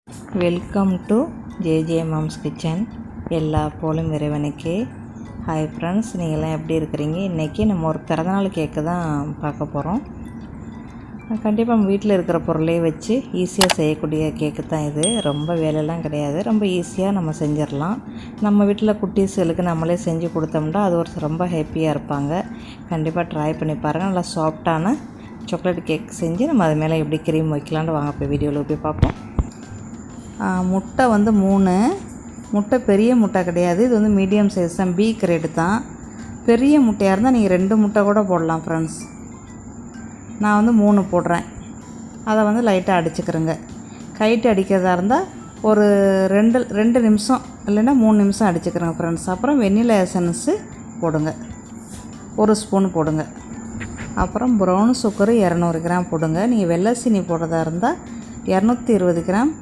Welcome to J moms kitchen. எல்லா போலும் இறைவனுக்கே. ஹாய் ஃப்ரெண்ட்ஸ், நீங்கள்லாம் எப்படி இருக்கிறீங்க? இன்றைக்கி நம்ம ஒரு பிறந்தநாள் கேக்கு தான் பார்க்க போகிறோம். கண்டிப்பாக நம்ம வீட்டில் இருக்கிற பொருளே வச்சு ஈஸியாக செய்யக்கூடிய கேக்கு தான் இது. ரொம்ப வேலையெல்லாம் கிடையாது, ரொம்ப ஈஸியாக நம்ம செஞ்சிடலாம். நம்ம வீட்டில் குட்டீஸுகளுக்கு நம்மளே செஞ்சு கொடுத்தோம்னா அது ஒரு ரொம்ப ஹாப்பியாக இருப்பாங்க. கண்டிப்பாக ட்ரை பண்ணி பாருங்கள். நல்லா சாஃப்டான சாக்லேட் கேக் செஞ்சு நம்ம அது மேலே எப்படி க்ரீம் வைக்கலான்னு வாங்க போய் வீடியோவில் போய் பார்ப்போம். முட்டை வந்து 3 முட்டை, பெரிய முட்டை கிடையாது, இது வந்து மீடியம் சைஸ் தான், பி கிரேடு தான். பெரிய முட்டையாக இருந்தால் நீங்கள் 2 முட்டை கூட போடலாம் ஃப்ரெண்ட்ஸ். நான் வந்து 3 போடுறேன். அதை வந்து லைட்டாக அடிச்சுக்கிறேங்க. கைட்டு அடிக்கிறதா இருந்தால் ஒரு 2 நிமிஷம் இல்லைன்னா 3 நிமிஷம் அடிச்சுக்கிறேங்க ஃப்ரெண்ட்ஸ். அப்புறம் வெண்ணிலா எசன்ஸு போடுங்க, 1 ஸ்பூன் போடுங்க. அப்புறம் ப்ரௌன் சுகரு 200 கிராம் போடுங்க. நீங்கள் வெள்ளை சீனி போடுறதா இருந்தால் 220 கிராம்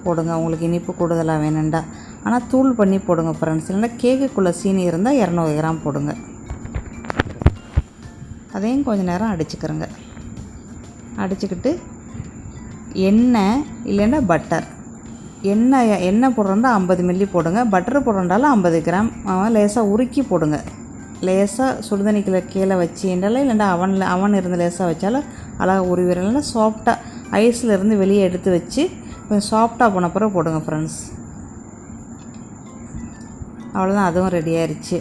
போடுங்க, உங்களுக்கு இனிப்பு கூடுதலாக வேணுண்டா. ஆனால் தூள் பண்ணி போடுங்க ஃப்ரெண்ட்ஸ், இல்லைன்னா கேக்குக்குள்ளே சீனி இருந்தால் 200 கிராம் போடுங்க. அதையும் கொஞ்சம் நேரம் அடிச்சுக்கிறோங்க. அடிச்சுக்கிட்டு எண்ணெய் இல்லைன்னா பட்டர், எண்ணெய் போடுறோண்டா 50 மில்லி போடுங்க. பட்டர் போடுறோண்டாலும் 50 கிராம் லேசாக உருக்கி போடுங்க. லேசாக சுடுதண்ணிக்குள்ள கீழே வச்சுட்டாலும் இல்லைன்னா அவன் இருந்து லேசாக வச்சாலும் அழகாக உருவிடும். இல்லைன்னா சாஃப்டாக ஐஸில் இருந்து வெளியே எடுத்து வச்சு கொஞ்சம் சாஃப்டாக போன பிறகு போடுங்க ஃப்ரெண்ட்ஸ். அவ்வளோதான், அதுவும் ரெடி ஆயிடுச்சு.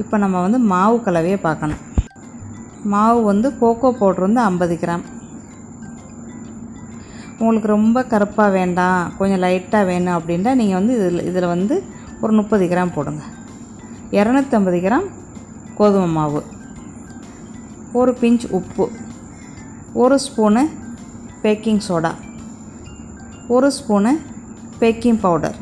இப்போ நம்ம வந்து மாவு கலவையே பார்க்கணும். மாவு வந்து கோகோ பவுட்ரு வந்து 50 கிராம். உங்களுக்கு ரொம்ப கருப்பாக வேண்டாம், கொஞ்சம் லைட்டாக வேணும் அப்படின்ட்டா நீங்கள் வந்து இதில் வந்து ஒரு 30 கிராம் போடுங்க. 250 கிராம் கோதுமை மாவு, ஒரு பிஞ்ச் உப்பு, 1 spoon baking soda, 1 spoon baking powder,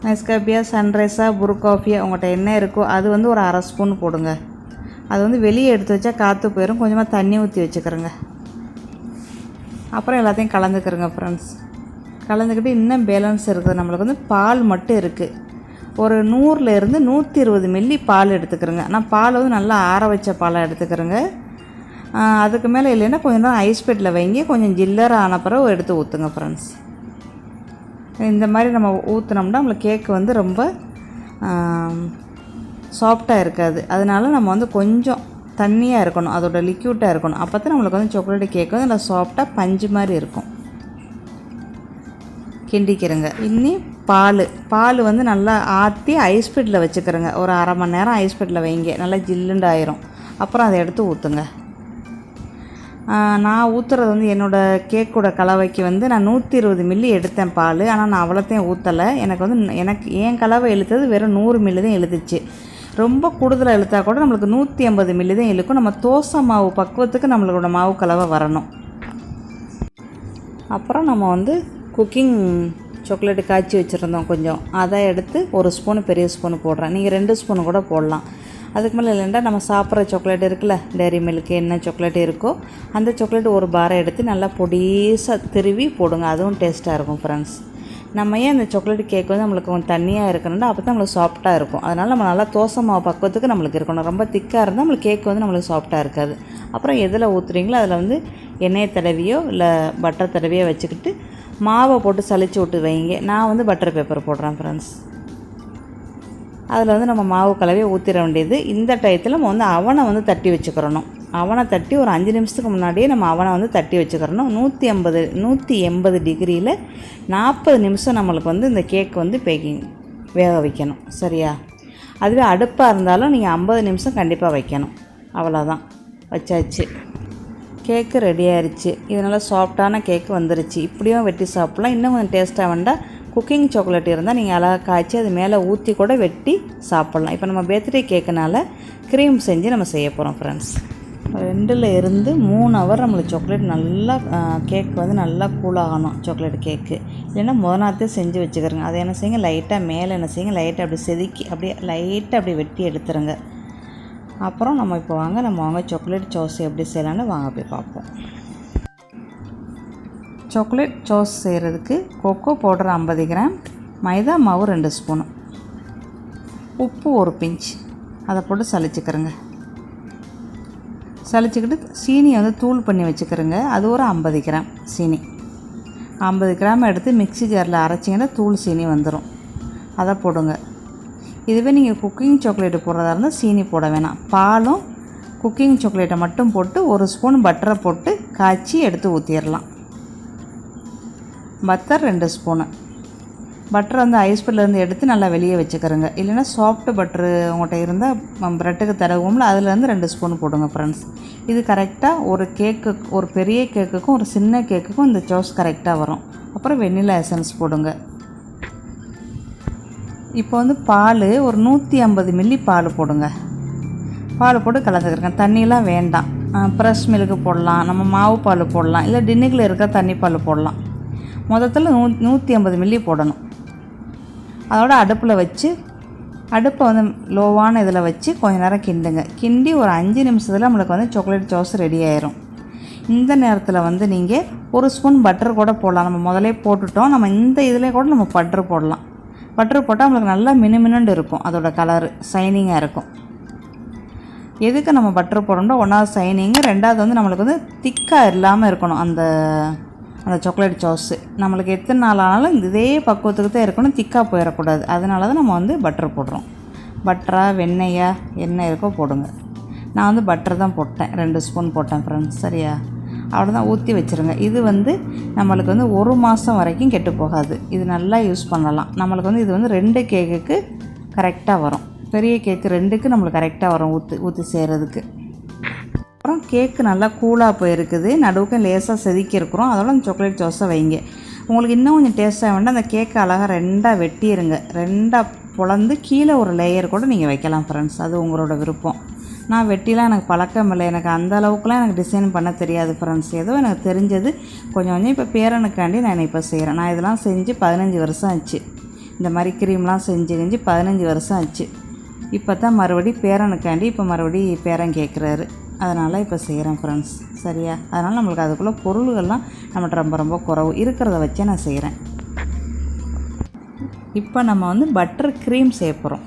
நெஸ்காஃபியா சன்ரைஸா புரு காஃபியா உங்கள்கிட்ட என்ன இருக்கோ அது வந்து ஒரு 1/2 ஸ்பூன் போடுங்க. அது வந்து வெளியே எடுத்து வச்சா காற்று போயிடும், கொஞ்சமாக தண்ணி ஊற்றி வச்சுக்கிறோங்க. அப்புறம் எல்லாத்தையும் கலந்துக்கிறோங்க ஃப்ரெண்ட்ஸ். கலந்துக்கிட்டு இன்னும் பேலன்ஸ் இருக்குது, நம்மளுக்கு வந்து பால் மட்டும் இருக்குது. ஒரு 100 to 120 மில்லி பால் எடுத்துக்கிறோங்க. நான் பால் வந்து நல்லா ஆற வச்ச பாலை எடுத்துக்கிறேங்க. அதுக்கு மேலே இல்லைன்னா கொஞ்சம் நேரம் ஐஸ் பெட்டில் வைங்க, கொஞ்சம் ஜில்லர் ஆன பிறகு எடுத்து ஊற்றுங்க ஃப்ரெண்ட்ஸ். இந்த மாதிரி நம்ம ஊற்றினோம்னா நம்மளுக்கு கேக்கு வந்து ரொம்ப சாஃப்டாக இருக்காது. அதனால நம்ம வந்து கொஞ்சம் தண்ணியாக இருக்கணும், அதோட லிக்யூட்டாக இருக்கணும். அப்போ தான் நம்மளுக்கு வந்து சாக்லேட் கேக்கு வந்து நல்லா சாஃப்டாக பஞ்சு மாதிரி இருக்கும். கிண்டிக்கிறேங்க. இன்னி பால் வந்து நல்லா ஆற்றி ஐஸ் பெட்டில் வச்சுக்கிறேங்க. ஒரு 1/2 மணி நேரம் ஐஸ் பெட்டில் வைங்க, நல்லா ஜில்லுண்டு ஆயிரும். அப்புறம் அதை எடுத்து ஊற்றுங்க. நான் ஊற்றுறது வந்து என்னோடய கேக்கோட கலவைக்கு வந்து நான் 120 மில்லி எடுத்தேன் பால். ஆனால் நான் அவ்வளோத்தையும் ஊற்றலை. எனக்கு என் கலவை இழுத்தது வெறும் 100 மில்லி தான் இழுத்துச்சு. ரொம்ப கூடுதலாக இழுத்தா கூட நம்மளுக்கு 150 மில்லி தான் இழுக்கும். நம்ம தோசை மாவு பக்குவத்துக்கு நம்மளோட மாவு கலவை வரணும். அப்புறம் நம்ம வந்து குக்கிங் சாக்லேட்டு காய்ச்சி வச்சுருந்தோம் கொஞ்சம், அதை எடுத்து 1 ஸ்பூனு பெரிய ஸ்பூனு போடுறேன். நீங்கள் 2 ஸ்பூனு கூட போடலாம். அதுக்கு மேலே இல்லைன்னா நம்ம சாப்பிட்ற சாக்லேட் இருக்குல்ல, டெய்ரி மில்க்கு என்ன சாக்லேட் இருக்கோ அந்த சாக்லேட் ஒரு பாரை எடுத்து நல்லா பொடிசாக திருவி போடுங்க. அதுவும் டேஸ்ட்டாக இருக்கும் ஃப்ரெண்ட்ஸ். நம்ம ஏன் இந்த சாக்லேட் கேக் வந்து நம்மளுக்கு கொஞ்சம் தண்ணியாக இருக்கணும்னா அப்போ தான் நம்மளுக்கு சாஃப்டாக இருக்கும். அதனால் நம்ம நல்லா தோசை மாவு பக்குவத்துக்கு நம்மளுக்கு இருக்கணும். ரொம்ப திக்காக இருந்தால் நம்மளுக்கு கேக் வந்து நம்மளுக்கு சாஃப்டாக இருக்காது. அப்புறம் எதில் ஊற்றுறீங்களோ அதில் வந்து எண்ணெய் தடவியோ இல்லை பட்டர் தடவியோ வச்சுக்கிட்டு மாவை போட்டு சளிச்சு விட்டு வைங்க. நான் வந்து பட்டர் பேப்பர் போடுறேன் ஃப்ரெண்ட்ஸ். அதில் வந்து நம்ம மாவு கலவையை ஊற்றிட வேண்டியது. இந்த டயத்தில் நம்ம வந்து அவனை வந்து தட்டி வச்சுக்கிறணும். அவனை தட்டி ஒரு 5 நிமிஷத்துக்கு முன்னாடியே நம்ம அவனை வந்து தட்டி வச்சுக்கிறணும். 180 டிகிரியில் 40 நிமிஷம் நம்மளுக்கு வந்து இந்த கேக் வந்து வேக வைக்கணும். சரியா? அதுவே அடுப்பாக இருந்தாலும் நீங்கள் 50 நிமிஷம் கண்டிப்பாக வைக்கணும். அவ்வளோதான், வச்சாச்சு. கேக்கு ரெடி ஆயிடுச்சு. இது நல்லா சாஃப்டான கேக்கு வந்துருச்சு. இப்படியும் வெட்டி சாப்பிட்லாம். இன்னும் கொஞ்சம் டேஸ்ட்டாக வேண்டாம், குக்கிங் சாக்லேட் இருந்தால் நீங்கள் அழகாக காய்ச்சி அது மேலே ஊற்றி கூட வெட்டி சாப்பிட்லாம். இப்போ நம்ம பர்த்டே கேக்குனால க்ரீம் செஞ்சு நம்ம செய்ய போகிறோம் ஃப்ரெண்ட்ஸ். 2 to 3 ஹவர் நம்மளுக்கு சாக்லேட் நல்லா கேக் வந்து நல்லா கூலாகணும். சாக்லேட் கேக்கு இல்லைன்னா முதநாத்தே செஞ்சு வச்சுக்கிறோங்க. அதை என்ன செய்யுங்க, லைட்டாக மேலே என்ன செய்யுங்க, லைட்டாக அப்படி செதுக்கி அப்படியே லைட்டாக அப்படி வெட்டி எடுத்துருங்க. அப்புறம் நம்ம இப்போ வாங்க சாக்லேட் சோஸ் எப்படி செய்யலான்னு வாங்க போய் பார்ப்போம். சாக்லேட் சோஸ் செய்கிறதுக்கு கொக்கோ பவுடர் 50 கிராம், மைதா மாவு 2 ஸ்பூனு, உப்பு 1 பிஞ்ச், அதை போட்டு சளிச்சுக்கிறேங்க. சலிச்சுக்கிட்டு சீனியை வந்து தூள் பண்ணி வச்சுக்கிறோங்க. அது ஒரு 50 கிராம் சீனி. 50 கிராம் எடுத்து மிக்ஸி ஜாரில் அரைச்சிங்கன்னா தூள் சீனி வந்துடும். அதை போடுங்க. இதுவே நீங்கள் குக்கிங் சாக்லேட்டு போடுறதா இருந்தால் சீனி போட வேணாம். பாலும் குக்கிங் சாக்லேட்டை மட்டும் போட்டு 1 ஸ்பூன் பட்டரை போட்டு காய்ச்சி எடுத்து ஊற்றிடலாம். Butter 2 spoon. பட்டரை வந்து ஐஸ்பர்லேருந்து எடுத்து நல்லா வெளியே வச்சுக்கிறோங்க. இல்லைன்னா சாஃப்ட் பட்டரு உங்கள்கிட்ட இருந்தால் ப்ரெட்டுக்கு தடவும்ல, அதுலேருந்து 2 ஸ்பூன் போடுங்க ஃப்ரெண்ட்ஸ். இது கரெக்டாக ஒரு கேக்கு, ஒரு பெரிய கேக்குக்கும் ஒரு சின்ன கேக்குக்கும் இந்த சோஸ் கரெக்டாக வரும். அப்புறம் வெண்ணிலா எசன்ஸ் போடுங்க. இப்போ வந்து பால் ஒரு 150 மில்லி பால் போடுங்க. பால் போட்டு கலந்துக்கிறேங்க. தண்ணியெலாம் வேண்டாம். ஃப்ரெஷ் மில்க்கு போடலாம், நம்ம மாவு பால் போடலாம், இல்லை டின்னுக்குள்ள இருக்க தண்ணி பால் போடலாம். மொத்தத்தில் 150 மில்லி போடணும். அதோட அடுப்பில் வச்சு, அடுப்பை வந்து லோவான இதில் வச்சு கொஞ்சம் நேரம் கிண்டுங்க. கிண்டி ஒரு 5 நிமிஷத்தில் நம்மளுக்கு வந்து சாக்லேட் சோஸ் ரெடி ஆயிரும். இந்த நேரத்தில் வந்து நீங்கள் 1 ஸ்பூன் பட்டர் கூட போடலாம். நம்ம முதலே போட்டுட்டோம். நம்ம இந்த இதில் கூட நம்ம பட்டர் போடலாம். பட்டர் போட்டால் நம்மளுக்கு நல்லா மினுமினுண்டு இருக்கும். அதோட கலரு ஷைனிங்காக இருக்கும். எதுக்கு நம்ம பட்டர் போடணும்னா, 1வது ஷைனிங்கு, 2வது வந்து நம்மளுக்கு வந்து திக்காக இல்லாமல் இருக்கணும். அந்த சாக்லேட் சோஸு நம்மளுக்கு எத்தனை நாள் ஆனாலும் இதே பக்குவத்துக்கு தான் இருக்கணும், திக்காக போயிடக்கூடாது. அதனால தான் நம்ம வந்து பட்டர் போடுறோம். பட்டரா வெண்ணெயா என்ன இருக்கோ போடுங்க. நான் வந்து பட்டர் தான் போட்டேன், 2 ஸ்பூன் போட்டேன் ஃப்ரெண்ட்ஸ். சரியா? அவ்வளோதான், ஊற்றி வச்சுருங்க. இது வந்து நம்மளுக்கு வந்து 1 மாதம் வரைக்கும் கெட்டு போகாது. இது நல்லா யூஸ் பண்ணலாம். நம்மளுக்கு வந்து இது வந்து 2 கேக்குக்கு கரெக்டாக வரும். பெரிய கேக்கு 2க்கு நம்மளுக்கு கரெக்டாக வரும் ஊற்றி செய்கிறதுக்கு. அப்புறம் கேக்கு நல்லா கூலாக போயிருக்குது, நடுவுக்கு லேசாக செதுக்கி இருக்கிறோம். அதோட அந்த சாக்லேட் சோஸை வைங்க. உங்களுக்கு இன்னும் கொஞ்சம் டேஸ்ட்டாக வேண்டாம், அந்த கேக்கை அழகாக 2ஆக வெட்டிடுங்க. 2ஆக பொளந்து கீழே ஒரு லேயர் கூட நீங்கள் வைக்கலாம் ஃப்ரெண்ட்ஸ். அது உங்களோட விருப்பம். நான் வெட்டிலாம் எனக்கு பழக்கம் இல்லை. எனக்கு அந்த அளவுக்குலாம் எனக்கு டிசைன் பண்ண தெரியாது ஃப்ரெண்ட்ஸ். ஏதோ எனக்கு தெரிஞ்சது கொஞ்சம் கொஞ்சம் இப்போ பேரனுக்காண்டி நான் இப்போ செய்கிறேன். நான் இதெல்லாம் செஞ்சு 15 வருஷம் ஆச்சு. இந்த மாதிரி க்ரீம்லாம் செஞ்சு 15 வருஷம் ஆச்சு. இப்போ தான் மறுபடியும் பேரனுக்காண்டி இப்போ மறுபடியும் பேரன் கேட்குறாரு. அதனால் இப்போ செய்கிறேன் ஃப்ரெண்ட்ஸ். சரியா? அதனால் நம்மளுக்கு அதுக்குள்ளே பொருள்கள்லாம் நம்மகிட்ட ரொம்ப ரொம்ப குறவு, இருக்கிறத வச்சே நான் செய்கிறேன். இப்போ நம்ம வந்து பட்டர் க்ரீம் சேர்ப்போம்.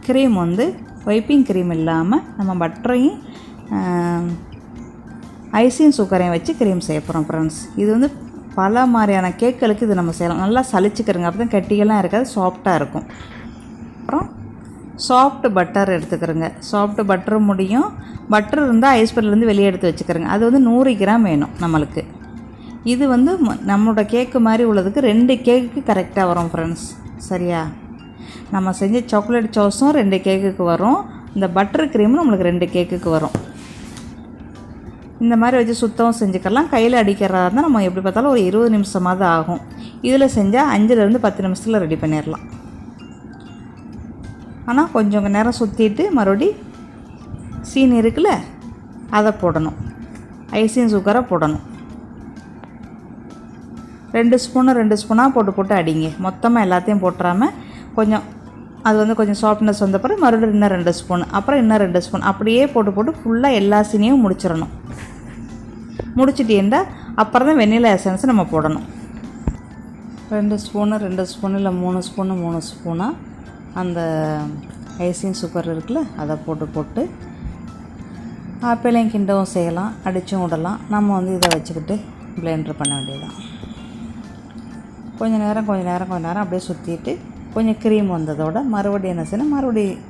க்ரீம் வந்து வைப்பிங் க்ரீம் இல்லாமல் நம்ம பட்டரையும் ஐஸையும் சுகரையும் வச்சு க்ரீம் சேர்ப்போம் ஃப்ரெண்ட்ஸ். இது வந்து பல மாதிரியான கேக்குகளுக்கு இது நம்ம செய்யலாம். நல்லா சலிச்சுக்கிறோங்க, அப்போ தான் கட்டிகள்லாம் இருக்காது, சாஃப்டாக இருக்கும். அப்புறம் சாஃப்ட் பட்டர் எடுத்துக்கிறோங்க. சாஃப்ட் பட்டரும் முடியும். பட்டர் இருந்தால் ஐஸ்பர்லேருந்து வெளியே எடுத்து வச்சுக்கிறோங்க. அது வந்து 100 கிராம் வேணும் நம்மளுக்கு. இது வந்து நம்மளோட கேக்கு மாதிரி உள்ளதுக்கு 2 கேக்குக்கு கரெக்டாக வரும் ஃப்ரெண்ட்ஸ். சரியா? நம்ம செஞ்ச சாக்லேட் சோஸும் 2 கேக்குக்கு வரும். இந்த பட்டர் க்ரீமும் நம்மளுக்கு 2 கேக்குக்கு வரும். இந்த மாதிரி வச்சு சுத்தம் செஞ்சுக்கலாம். கையில் அடிக்கிறதா இருந்தால் நம்ம எப்படி பார்த்தாலும் ஒரு 20 நிமிஷமாவது ஆகும். இதில் செஞ்சால் 5லேருந்து 10 நிமிஷத்தில் ரெடி பண்ணிடலாம். ஆனால் கொஞ்சம் நேரம் சுற்றிட்டு மறுபடி சீனி இருக்குல்ல, அதை போடணும். ஐஸையும் சுகரை போடணும். 2 ஸ்பூனாக போட்டு அடிங்க. மொத்தமாக எல்லாத்தையும் போட்டுறாமல் கொஞ்சம் அது வந்து கொஞ்சம் சாஃப்ட்னஸ் வந்த பிறகு மறுபடியும் இன்னும் 2 ஸ்பூன், அப்புறம் இன்னும் 2 ஸ்பூன், அப்படியே போட்டு ஃபுல்லாக எல்லா சீனியும் முடிச்சிடணும். முடிச்சிட்டேன்டா அப்புறம் தான் வெண்ணிலா எசன்ஸ் நம்ம போடணும். 2 ஸ்பூனு இல்லை 3 ஸ்பூனாக அந்த ஐஸிங் சுகர் இருக்குல்ல, அதை போட்டு ஆப்பிளையும் கிண்டவும் செய்யலாம், அடிச்சும் விடலாம். நம்ம வந்து இதை வச்சுக்கிட்டு பிளெண்டர் பண்ண வேண்டியதுதான். கொஞ்சம் நேரம் அப்படியே சுற்றிட்டு கொஞ்சம் க்ரீம் வந்ததோட மறுபடியும் என்ன செய்யணும், மறுபடியும்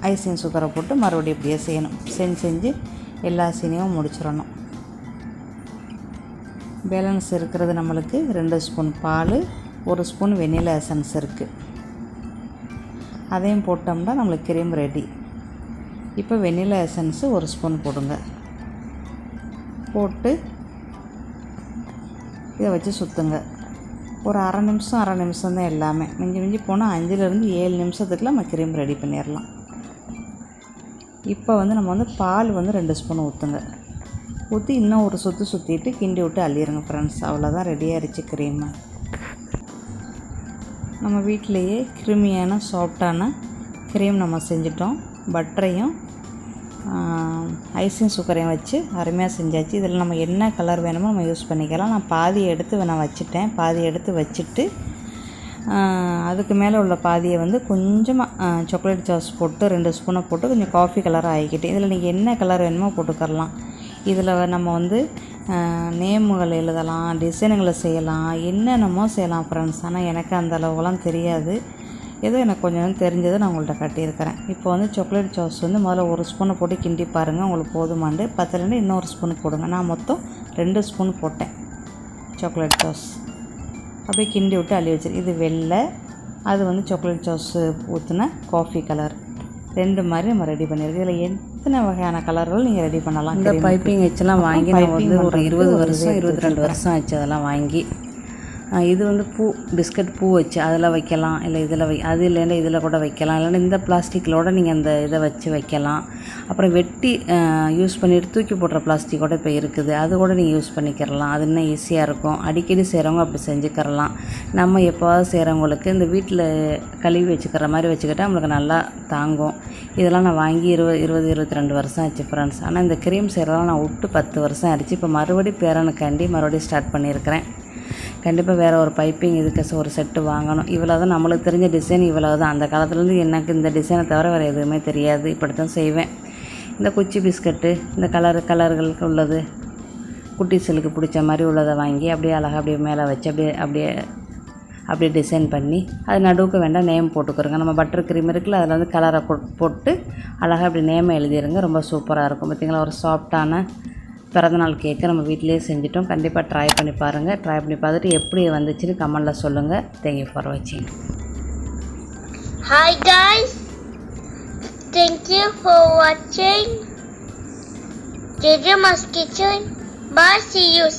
ஐஸிங் சுகரை போட்டு மறுபடியும் இப்படியே செய்யணும். செஞ்சு எல்லா சீனியும் முடிச்சிடணும். பேலன்ஸ் இருக்கிறது நம்மளுக்கு 2 ஸ்பூன் பால், 1 ஸ்பூன் வெண்ணிலா எசன்ஸ் இருக்குது. அதையும் போட்டோம்னா நம்மளுக்கு க்ரீம் ரெடி. இப்போ வெண்ணிலா எசன்ஸு 1 ஸ்பூன் போடுங்க. போட்டு இதை வச்சு சுற்றுங்க. ஒரு அரை நிமிஷம் தான் எல்லாமே. மிஞ்சி போனால் 5லேருந்து 7 நிமிஷத்துக்குள்ள நம்ம க்ரீம் ரெடி பண்ணிடலாம். இப்போ வந்து நம்ம வந்து பால் வந்து 2 ஸ்பூன் ஊற்றுங்க. ஊற்றி இன்னும் ஒரு சுற்றிட்டு கிண்டி விட்டு அள்ளிடுங்க ஃப்ரெண்ட்ஸ். அவ்வளோதான், ரெடியாகிடுச்சு க்ரீமு. நம்ம வீட்டிலையே கிருமியான சாஃப்டான க்ரீம் நம்ம செஞ்சிட்டோம். பட்டரையும் ஐஸிங் சுகரையும் வச்சு அருமையாக செஞ்சாச்சு. இதில் நம்ம என்ன கலர் வேணுமோ நம்ம யூஸ் பண்ணிக்கலாம். நான் பாதி எடுத்து வச்சுட்டேன். பாதி எடுத்து வச்சுட்டு அதுக்கு மேலே உள்ள பாதியை வந்து கொஞ்சமாக சாக்லேட் சாஸ் போட்டு 2 ஸ்பூனை போட்டு கொஞ்சம் காஃபி கலராக ஆகிக்கிட்டு இதில் நீங்கள் என்ன கலர் வேணுமோ போட்டுக்கரலாம். இதில் நம்ம வந்து நேமுகள் எழுதலாம், டிசைனுங்களை செய்யலாம், என்னென்னமோ செய்யலாம் ஃப்ரெண்ட்ஸ். ஆனால் எனக்கு அந்த அளவுலாம் தெரியாது. ஏதோ எனக்கு கொஞ்சம் தெரிஞ்சதை நான் உங்கள்கிட்ட காட்டியிருக்கிறேன். இப்போ வந்து சாக்லேட் சாஸ் வந்து முதல்ல 1 ஸ்பூனை போட்டு கிண்டி பாருங்கள், உங்களுக்கு போதுமாண்டு. பத்தலேருந்து இன்னொரு ஸ்பூன் போடுங்க. நான் மொத்தம் 2 ஸ்பூன் போட்டேன் சாக்லேட் சாஸ். அப்படியே கிண்டி விட்டு அள்ளி வச்சிருக்கு. இது வெள்ளை, அது வந்து சாக்லேட் சாஸ் ஊற்றின காஃபி கலர், 2 மாதிரி நம்ம ரெடி பண்ணியிருக்கு. இதில் எத்தனை வகையான கலர்கள் நீங்கள் ரெடி பண்ணலாம். இந்த பைப்பிங் வச்செல்லாம் வாங்கி நான் வந்து ஒரு 20 வருஷம் 22 வருஷம் ஆச்சு அதெல்லாம் வாங்கி. இது வந்து பிஸ்கட் பூ வச்சு அதில் வைக்கலாம், இல்லை இதில் அது இல்லைன்னா இதில் கூட வைக்கலாம், இல்லைன்னா இந்த பிளாஸ்டிக்கிலோட நீங்கள் அந்த இதை வச்சு வைக்கலாம். அப்புறம் வெட்டி யூஸ் பண்ணிவிட்டு தூக்கி போடுற பிளாஸ்டிக்கோட இப்போ இருக்குது, அது கூட நீங்கள் யூஸ் பண்ணிக்கிறலாம். அது இன்னும் ஈஸியாக இருக்கும். அடிக்கடி செய்கிறவங்க அப்படி செஞ்சுக்கிறலாம். நம்ம எப்போவாவது செய்கிறவங்களுக்கு இந்த வீட்டில் கழுவி வச்சுக்கிற மாதிரி வச்சுக்கிட்டால் நம்மளுக்கு நல்லா தாங்கும். இதெல்லாம் நான் வாங்கி 22 வருஷம் ஆச்சு ஃப்ரெண்ட்ஸ். ஆனால் இந்த க்ரீம் செய்கிறதெல்லாம் நான் விட்டு 10 வருஷம் ஆயிடுச்சு. இப்போ மறுபடியும் பேரனுக்காண்டி மறுபடியும் ஸ்டார்ட் பண்ணியிருக்கிறேன். கண்டிப்பாக வேறு ஒரு பைப்பிங் இதுக்கு ஒரு செட்டு வாங்கணும். இவ்வளோ தான் நம்மளுக்கு தெரிஞ்ச டிசைன், இவ்வளோ தான். அந்த காலத்துலேருந்து எனக்கு இந்த டிசைனை தவிர வேறு எதுவுமே தெரியாது. இப்படி தான் செய்வேன். இந்த குச்சி பிஸ்கட்டு, இந்த கலர்களுக்கு உள்ளது, குட்டீஸுக்கு பிடிச்ச மாதிரி உள்ளதை வாங்கி அப்படியே அழகாக அப்படியே மேலே வச்சு அப்படியே டிசைன் பண்ணி அது நடுவுக்கு வேண்டாம் நேம் போட்டுக்கிறோங்க. நம்ம பட்டர் க்ரீம் இருக்குல்ல, அதில் வந்து கலரை போட்டு அழகாக அப்படி நேமை எழுதிடுங்க. ரொம்ப சூப்பராக இருக்கும். பார்த்திங்களா, ஒரு சாஃப்டான பிறந்தநாள் கேக்கு நம்ம வீட்டிலேயே செஞ்சிட்டோம். கண்டிப்பாக ட்ரை பண்ணி பாருங்கள். ட்ரை பண்ணி பார்த்துட்டு எப்படி வந்துச்சுன்னு கமெண்டில் சொல்லுங்கள். தேங்க்யூ ஃபார் வாட்சிங். Hi guys, thank you for watching. Skitchen. Bye, see you soon.